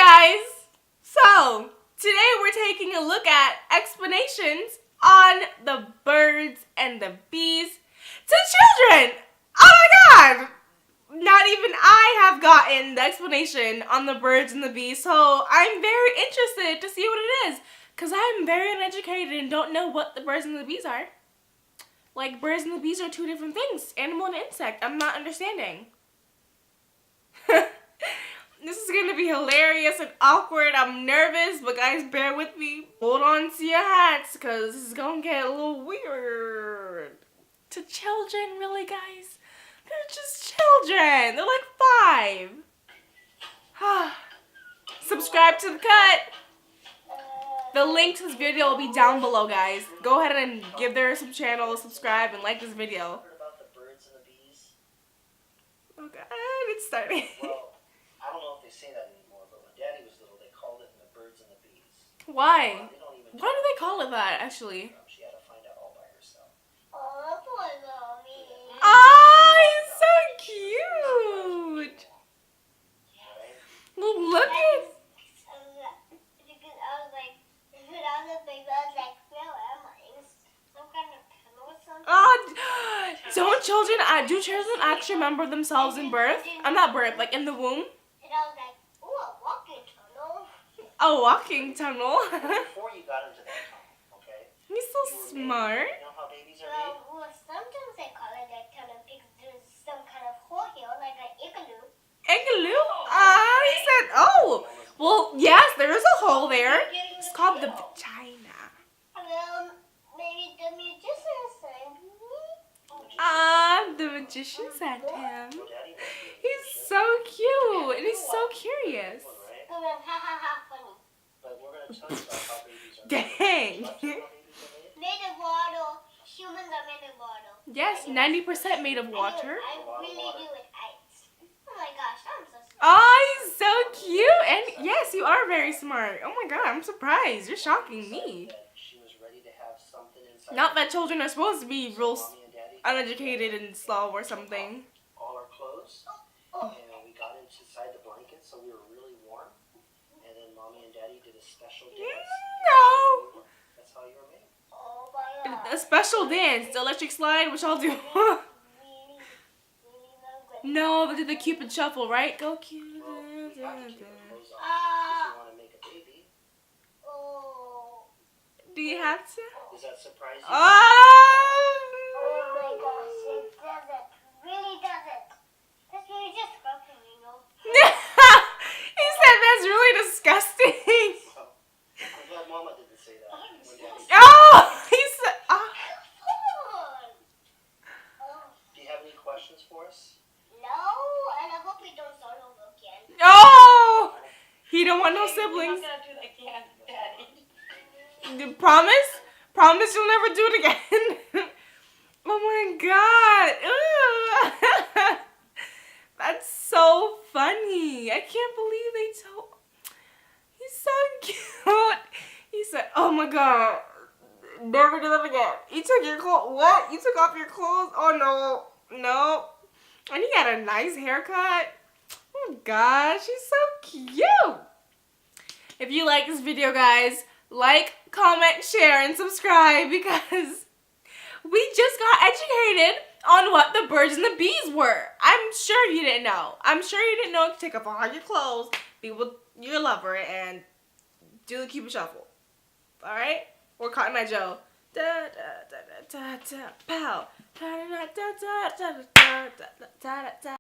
guys! So, today we're taking a look at explanations on the birds and the bees to children! Oh my god! Not even I have gotten the explanation on the birds and the bees, so I'm very interested to see what it is. Because I'm very uneducated and don't know what the birds and the bees are. Like, birds and the bees are two different things. Animal and insect. I'm not understanding. This is going to be hilarious and awkward. I'm nervous, but guys, bear with me. Hold on to your hats, because this is going to get a little weird. To children, really, guys? They're just children. They're like 5. Subscribe to the cut. The link to this video will be down below, guys. Go ahead and give their channel a subscribe and like this video. About the birds and the bees? Oh god, it's starting. Well, I don't know if they say that anymore, but when Daddy was little, they called it the birds and the bees. Why? They don't even Why do they call it that, actually? She had to find out all by herself. Oh, poor mommy. Oh, he's so cute. Look at... Because I was like, when I was a baby, I was like, where am I? Some kind of pillow or something? Don't children, do children actually remember themselves in birth? I'm not birth, like in the womb? And I was like, ooh, a walking tunnel. A walking tunnel. Before you got into that tunnel, okay? He's so smart. You know how babies are made? Well, sometimes they call it that tunnel because there's some kind of hole here, like an igloo. Igloo? He said, oh. Well, yes, there is a hole there. It's called the vagina. Maybe the musician sang me. The magician sent him. He's so cute, and he's so curious. And then, ha ha ha, funny. But we're going to tell you about how babies are Dang. Made of water. Humans are made of water. Yes, 90% made of water. I really do with ice. Oh my gosh, I'm so smart. Oh, he's so cute. And yes, you are very smart. Oh my god, I'm surprised. You're shocking me. She was ready to have something inside. Not that children are supposed to be real Mommy and Daddy uneducated and slow or something. all our clothes, and we got inside the blanket, so we were really warm. And then Mommy and Daddy did a special dance. No. That's how you were made. Oh my god. A special dance, the electric slide, which I'll do. Really, really not good. No, but did the Cupid shuffle, right? Go Cupid. You have to keep your clothes on if you want to make a baby. Oh. Do you have to? Does that surprise you? Oh my gosh, it doesn't. Really doesn't. That's really just disgusting, you know. He said that's really disgusting. Well, I'm glad Mama didn't say that. When Daddy Oh, he said. Come on. Oh. Do you have any questions for us? No, and I hope we don't start over again. Oh, he don't want no siblings. I'm not gonna do that again, Daddy. Promise? Promise you'll never do it again. Oh my god. Ugh. That's so funny. I can't believe they told. He's so cute. He said, oh my god. Never do that again. You took your clothes. What? You took off your clothes? Oh no. No. And he got a nice haircut. Oh gosh. He's so cute. If you like this video, guys, like, comment, share, and subscribe because we just got educated on what the birds and the bees were. I'm sure you didn't know. I'm sure you didn't know to take off all your clothes, be with your lover, and do the Cupid shuffle. Alright? Or Cotton Eye Joe. Da da da da da da pow. Da da da da da da da da da da da.